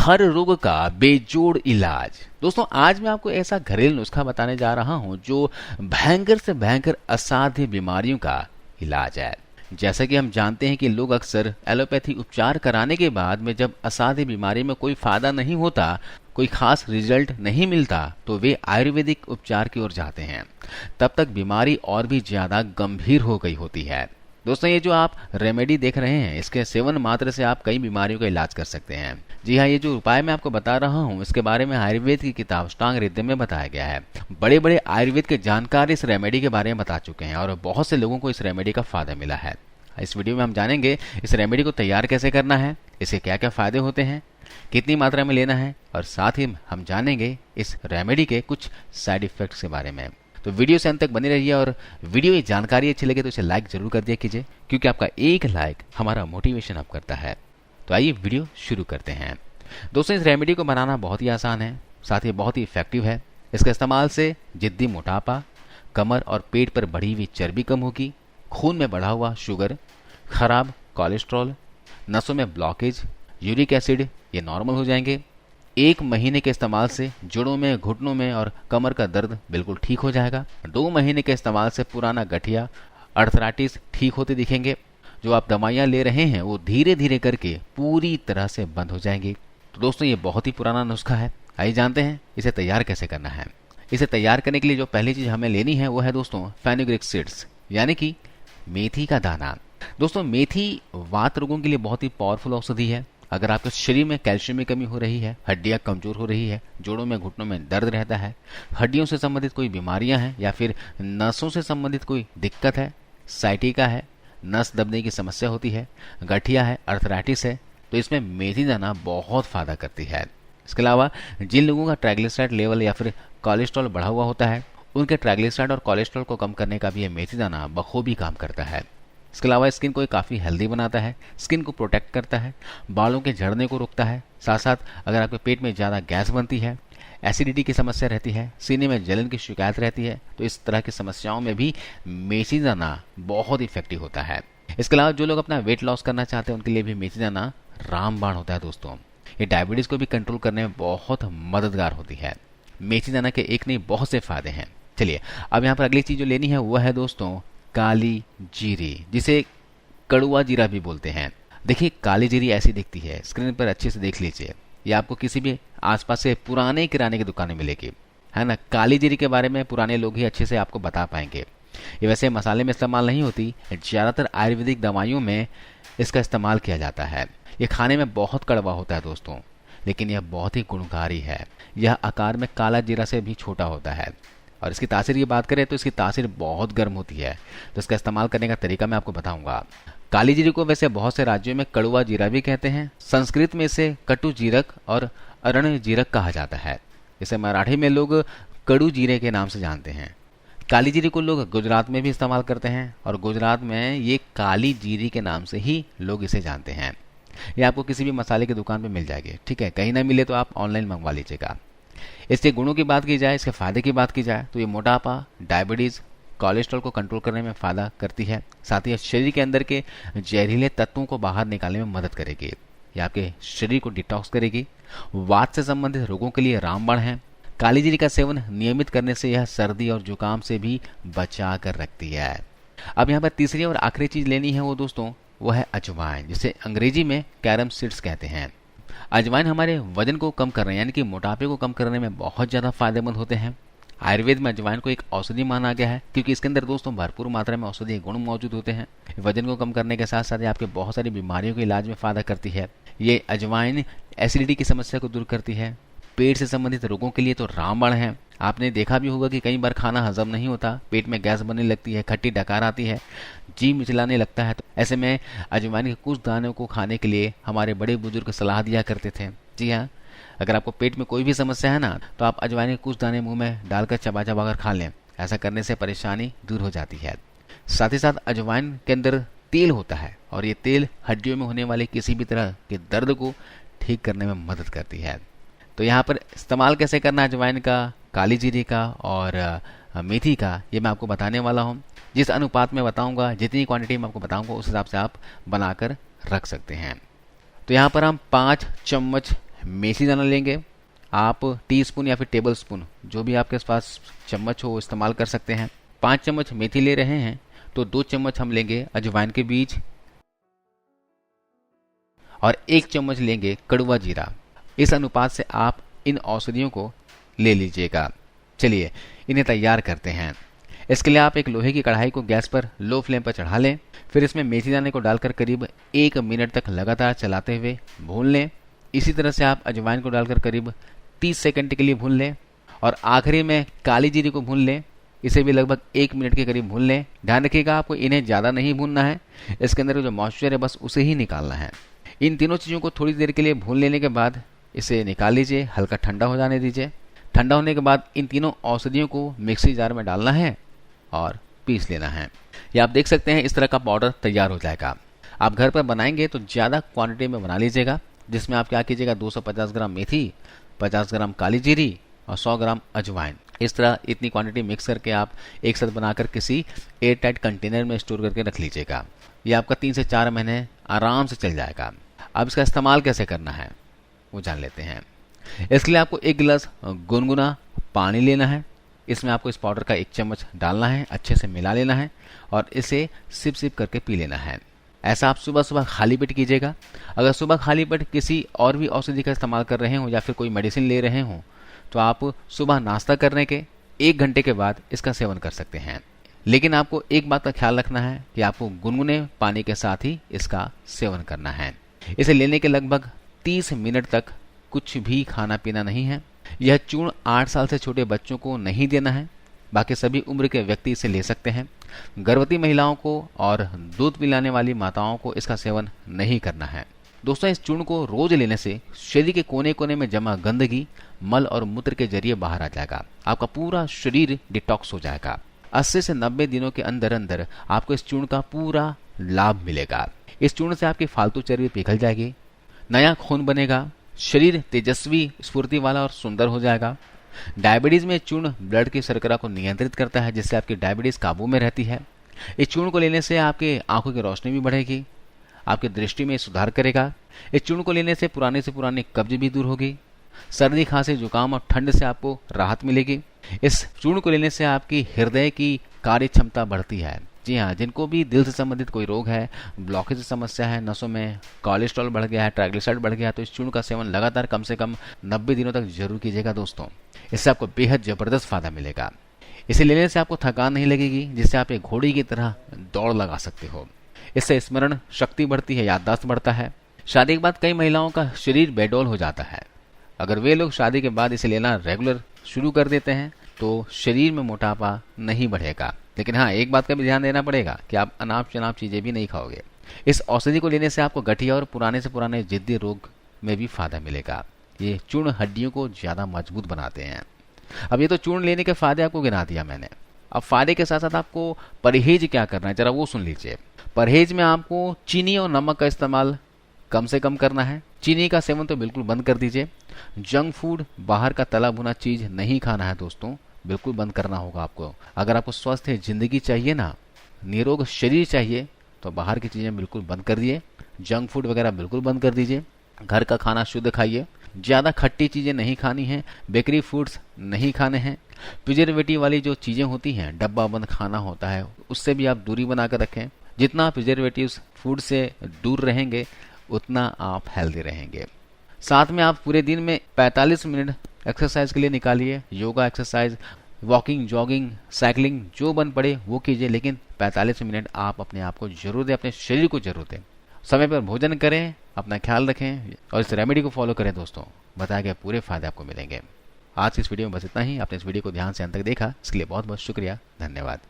हर रोग का बेजोड़ इलाज। दोस्तों आज मैं आपको ऐसा घरेलू नुस्खा बताने जा रहा हूं जो भयंकर से भयंकर असाध्य बीमारियों का इलाज है। जैसा कि हम जानते हैं कि लोग अक्सर एलोपैथी उपचार कराने के बाद में जब असाध्य बीमारी में कोई फायदा नहीं होता, कोई खास रिजल्ट नहीं मिलता, तो वे आयुर्वेदिक उपचार की ओर जाते हैं। तब तक बीमारी और भी ज्यादा गंभीर हो गई होती है। दोस्तों ये जो आप रेमेडी देख रहे हैं, इसके सेवन मात्र से आप कई बीमारियों का इलाज कर सकते हैं। जी हाँ, ये जो उपाय मैं आपको बता रहा हूँ इसके बारे में आयुर्वेद की किताब अष्टांग हृदय में बताया गया है। बड़े बड़े आयुर्वेद के जानकार इस रेमेडी के बारे में बता चुके हैं और बहुत से लोगों को इस रेमेडी का फायदा मिला है। इस वीडियो में हम जानेंगे इस रेमेडी को तैयार कैसे करना है, इससे क्या क्या फायदे होते हैं, कितनी मात्रा में लेना है, और साथ ही हम जानेंगे इस रेमेडी के कुछ साइड इफेक्ट्स के बारे में। तो वीडियो से अंत तक बनी रहिए और वीडियो की जानकारी अच्छी लगे तो इसे लाइक जरूर कर दिया कीजिए, क्योंकि आपका एक लाइक हमारा मोटिवेशन अप करता है। तो आइए वीडियो शुरू करते हैं। दोस्तों इस रेमेडी को बनाना बहुत ही आसान है, साथ ही बहुत ही इफेक्टिव है। इसके इस्तेमाल से जिद्दी मोटापा, कमर और पेट पर बढ़ी हुई चर्बी कम होगी, खून में बढ़ा हुआ शुगर, खराब कोलेस्ट्रॉल, नसों में ब्लॉकेज, यूरिक एसिड ये नॉर्मल हो जाएंगे। 1 महीने के इस्तेमाल से जोड़ों में, घुटनों में और कमर का दर्द बिल्कुल ठीक हो जाएगा। 2 महीने के इस्तेमाल से पुराना गठिया, अर्थराइटिस ठीक होते दिखेंगे। जो आप दवाइयाँ ले रहे हैं वो धीरे धीरे करके पूरी तरह से बंद हो जाएंगी। तो दोस्तों ये बहुत ही पुराना नुस्खा है। आइए जानते हैं इसे तैयार कैसे करना है। इसे तैयार करने के लिए जो पहली चीज हमें लेनी है वो है दोस्तों फेनुग्रीक सीड्स, यानी कि मेथी का दाना। दोस्तों मेथी वात रोगों के लिए बहुत ही पावरफुल औषधि है। अगर आपके शरीर में कैल्शियम की कमी हो रही है, हड्डियां कमजोर हो रही है, जोड़ों में, घुटनों में दर्द रहता है, हड्डियों से संबंधित कोई बीमारियां हैं या फिर नसों से संबंधित कोई दिक्कत है, साइटिका है, नस दबने की समस्या होती है, गठिया है, अर्थराइटिस है, तो इसमें मेथी दाना बहुत फायदा करती है। इसके अलावा जिन लोगों का ट्राइग्लिसराइड लेवल या फिर कोलेस्ट्रॉल बढ़ा हुआ होता है, उनके ट्राइग्लिसराइड और कोलेस्ट्रॉल को कम करने का भी यह मेथी दाना बखूबी काम करता है। इसके अलावा स्किन को ये काफ़ी हेल्दी बनाता है, स्किन को प्रोटेक्ट करता है, बालों के झड़ने को रोकता है। साथ साथ अगर आपके पेट में ज़्यादा गैस बनती है, एसिडिटी की समस्या रहती है, सीने में जलन की शिकायत रहती है, तो इस तरह की समस्याओं में भी मेथी दाना बहुत इफेक्टिव होता है। इसके अलावा जो लोग अपना वेट लॉस करना चाहते हैं उनके लिए भी मेथी दाना रामबाण होता है। दोस्तों ये डायबिटीज़ को भी कंट्रोल करने में बहुत मददगार होती है। मेथी दाना के एक नहीं बहुत से फायदे हैं। चलिए अब यहाँ पर अगली चीज़ जो लेनी है वो है दोस्तों काली जीरी, जिसे कड़ुआ जीरा भी बोलते हैं। देखिए काली जीरी ऐसी दिखती है, स्क्रीन पर अच्छे से देख लीजिए। ये आपको किसी भी आसपास से पुराने किराने की दुकान में मिलेगी, है ना। काली जीरी के बारे में पुराने लोग ही अच्छे से आपको बता पाएंगे। ये वैसे मसाले में इस्तेमाल नहीं होती, ज़्यादातर आयुर्वेदिक दवाइयों में इसका इस्तेमाल किया जाता है। ये खाने में बहुत कड़वा होता है दोस्तों, लेकिन यह बहुत ही गुणकारी है। यह आकार में काला जीरा से भी छोटा होता है और इसकी तासीर की बात करें तो इसकी तासीर बहुत गर्म होती है। तो इसका इस्तेमाल करने का तरीका मैं आपको बताऊंगा। काली जीरे को वैसे बहुत से राज्यों में कड़ुआ जीरा भी कहते हैं। संस्कृत में इसे कटु जीरक और अरण्य जीरक कहा जाता है। इसे मराठी में लोग कड़ू जीरे के नाम से जानते हैं। काली जीरे को लोग गुजरात में भी इस्तेमाल करते हैं और गुजरात में ये काली जीरी के नाम से ही लोग इसे जानते हैं। ये आपको किसी भी मसाले की दुकान पर मिल जाएगी, ठीक है। कहीं ना मिले तो आप ऑनलाइन मंगवा लीजिएगा। इसके गुणों की बात की जाए, इसके फायदे की बात की जाए तो ये मोटापा, डायबिटीज, कोलेस्ट्रॉल को कंट्रोल करने में फायदा करती है। साथ ही शरीर के अंदर के जहरीले तत्वों को बाहर निकालने में मदद करेगी। ये आपके शरीर को डिटॉक्स करेगी। वात से संबंधित रोगों के लिए रामबाण है। काली जीरी का सेवन नियमित करने से यह सर्दी और जुकाम से भी बचा कर रखती है। अब यहाँ पर तीसरी और आखिरी चीज लेनी है वो दोस्तों वो है अजवाइन, जिसे अंग्रेजी में कैरम सीड्स कहते हैं। अजवाइन हमारे वजन को कम करने यानी कि मोटापे को कम करने में बहुत ज़्यादा फायदेमंद होते हैं। आयुर्वेद में अजवाइन को एक औषधि माना गया है, क्योंकि इसके अंदर दोस्तों भरपूर मात्रा में औषधीय गुण मौजूद होते हैं। वजन को कम करने के साथ साथ आपके बहुत सारी बीमारियों के इलाज में फायदा करती है। ये अजवाइन एसिडिटी की समस्या को दूर करती है। पेट से संबंधित रोगों के लिए तो रामबाण है। आपने देखा भी होगा कि कई बार खाना हजम नहीं होता, पेट में गैस बनने लगती है, खट्टी डकार आती है, जी मिचलाने लगता है। तो ऐसे में अजवाइन के कुछ दानों को खाने के लिए हमारे बड़े बुजुर्ग सलाह दिया करते थे। जी हाँ, अगर आपको पेट में कोई भी समस्या है ना, तो आप अजवाइन के कुछ दाने मुंह में डालकर चबा चबा कर खा लें। ऐसा करने से परेशानी दूर हो जाती है। साथ ही साथ अजवाइन के अंदर तेल होता है और ये तेल हड्डियों में होने वाले किसी भी तरह के दर्द को ठीक करने में मदद करती है। तो यहाँ पर इस्तेमाल कैसे करना अजवाइन का, काली जीरे का और मेथी का, ये मैं आपको बताने वाला हूँ। जिस अनुपात में बताऊंगा, जितनी क्वांटिटी में आपको बताऊंगा, उस हिसाब से आप बनाकर रख सकते हैं। तो यहाँ पर हम 5 चम्मच मेथी दाना लेंगे। आप टीस्पून या फिर टेबल स्पून जो भी आपके पास चम्मच हो इस्तेमाल कर सकते हैं। 5 चम्मच मेथी ले रहे हैं तो 2 चम्मच हम लेंगे अजवाइन के बीज और 1 चम्मच लेंगे कड़वा जीरा। इस अनुपात से आप इन औषधियों को ले लीजिएगा। चलिए इन्हें तैयार करते हैं। इसके लिए आप एक लोहे की कढ़ाई को गैस पर लो फ्लेम पर चढ़ा लें। फिर इसमें मेथी दाने को डालकर करीब 1 मिनट तक लगातार चलाते हुए भून लें। इसी तरह से आप अजवाइन को डालकर करीब 30 सेकंड के लिए भून लें और आखिरी में काली जीरे को भून लें। इसे भी लगभग 1 मिनट के करीब भून लें। ध्यान रखिएगा आपको इन्हें ज़्यादा नहीं भूनना है, इसके अंदर जो मॉइस्चर है बस उसे ही निकालना है। इन तीनों चीज़ों को थोड़ी देर के लिए भून लेने के बाद इसे निकाल लीजिए, हल्का ठंडा हो जाने दीजिए। ठंडा होने के बाद इन तीनों औषधियों को मिक्सी जार में डालना है और पीस लेना है। ये आप देख सकते हैं इस तरह का पाउडर तैयार हो जाएगा। आप घर पर बनाएंगे तो ज़्यादा क्वांटिटी में बना लीजिएगा, जिसमें आप क्या कीजिएगा 250 ग्राम मेथी, 50 ग्राम काली जीरी और 100 ग्राम अजवाइन, इस तरह इतनी क्वांटिटी मिक्स करके आप एक साथ बनाकर किसी एयर टाइट कंटेनर में स्टोर करके रख लीजिएगा। ये आपका 3 से 4 महीने आराम से चल जाएगा। अब इसका इस्तेमाल कैसे करना है वो जान लेते हैं। इसके लिए आपको 1 गिलास गुनगुना पानी लेना है। इसमें आपको इस पाउडर का 1 चम्मच डालना है, अच्छे से मिला लेना है और इसे सिप सिप करके पी लेना है। ऐसा आप सुबह सुबह खाली पेट कीजिएगा। अगर सुबह खाली पेट किसी और भी औषधि का इस्तेमाल कर रहे हो या फिर कोई मेडिसिन ले रहे हो तो आप सुबह नाश्ता करने के 1 घंटे के बाद इसका सेवन कर सकते हैं। लेकिन आपको एक बात का ख्याल रखना है कि आपको गुनगुने पानी के साथ ही इसका सेवन करना है। इसे लेने के लगभग 30 मिनट तक कुछ भी खाना पीना नहीं है। यह चूर्ण 8 साल से छोटे बच्चों को नहीं देना है, बाकी सभी उम्र के व्यक्ति इसे ले सकते हैं। गर्भवती महिलाओं को और दूध पिलाने वाली माताओं को इसका सेवन नहीं करना है। दोस्तों इस चूर्ण को रोज लेने से शरीर के कोने कोने में जमा गंदगी मल और मूत्र के जरिए बाहर आ जाएगा। आपका पूरा शरीर डिटॉक्स हो जाएगा। 80 से 90 दिनों के अंदर अंदर आपको इस चूर्ण का पूरा लाभ मिलेगा। इस चूर्ण से आपकी फालतू चर्बी पिघल जाएगी, नया खून बनेगा, शरीर तेजस्वी स्फूर्ति वाला और सुंदर हो जाएगा। डायबिटीज में चूर्ण ब्लड की शर्करा को नियंत्रित करता है, जिससे आपकी डायबिटीज काबू में रहती है। इस चूर्ण को लेने से आपके आंखों की रोशनी भी बढ़ेगी, आपकी दृष्टि में सुधार करेगा। इस चूर्ण को लेने से पुरानी कब्ज भी दूर होगी। सर्दी खांसी जुकाम और ठंड से आपको राहत मिलेगी। इस चूर्ण को लेने से आपकी हृदय की कार्य क्षमता बढ़ती है। जी हाँ, जिनको भी दिल से संबंधित कोई रोग है, ब्लॉकेज की समस्या है, नसों में कोलेस्ट्रॉल बढ़ गया है, ट्राइग्लिसराइड बढ़ गया है, तो इस चूर्ण का सेवन लगातार कम से कम 90 दिनों तक जरूर कीजिएगा दोस्तों। इससे आपको बेहद जबरदस्त फायदा मिलेगा। इसे लेने से आपको थकान नहीं लगेगी, जिससे आप एक घोड़ी की तरह दौड़ लगा सकते हो। इससे स्मरण शक्ति बढ़ती है, याददाश्त बढ़ता है। शादी के बाद कई महिलाओं का शरीर बेडौल हो जाता है। अगर वे लोग शादी के बाद इसे लेना रेगुलर शुरू कर देते हैं तो शरीर में मोटापा नहीं बढ़ेगा। लेकिन हाँ, एक बात का भी ध्यान देना पड़ेगा कि आप अनाप शनाप चीजें भी नहीं खाओगे। इस औषधि को लेने से आपको गठिया और पुराने से पुराने जिद्दी रोग में भी फायदा मिलेगा। ये चूर्ण हड्डियों को ज्यादा मजबूत बनाते हैं। अब ये तो चूर्ण लेने के फायदे आपको गिना दिया मैंने। अब फायदे के साथ साथ आपको परहेज क्या करना है, जरा वो सुन लीजिए। परहेज में आपको चीनी और नमक का इस्तेमाल कम से कम करना है। चीनी का सेवन तो बिल्कुल बंद कर दीजिए। जंक फूड, बाहर का तला भुना चीज नहीं खाना है दोस्तों, बिल्कुल बंद करना होगा आपको। अगर आपको स्वस्थ जिंदगी चाहिए ना, निरोग शरीर चाहिए, तो बाहर की चीजें बिल्कुल बंद कर दिए। जंक फूड वगैरह बिल्कुल बंद कर दीजिए। घर का खाना शुद्ध खाइए। ज्यादा खट्टी चीजें नहीं खानी है, बेकरी फूड्स नहीं खाने हैं। प्रिजर्वेटिव वाली जो चीजें होती हैं, डब्बा बंद खाना होता है, उससे भी आप दूरी बनाकर रखें। जितना प्रिजर्वेटिव फूड से दूर रहेंगे उतना आप हेल्दी रहेंगे। साथ में आप पूरे दिन में 45 मिनट एक्सरसाइज के लिए निकालिए। Yoga exercise, walking, jogging, cycling जो बन पड़े वो कीजिए, लेकिन 45 मिनट आप अपने आप को जरूर दें, अपने शरीर को जरूर दें। समय पर भोजन करें, अपना ख्याल रखें और इस रेमेडी को फॉलो करें दोस्तों। बताए गए पूरे फायदे आपको मिलेंगे। आज की इस वीडियो में बस इतना ही। आपने इस वीडियो को ध्यान से अंत तक देखा, इसके लिए बहुत बहुत शुक्रिया। धन्यवाद।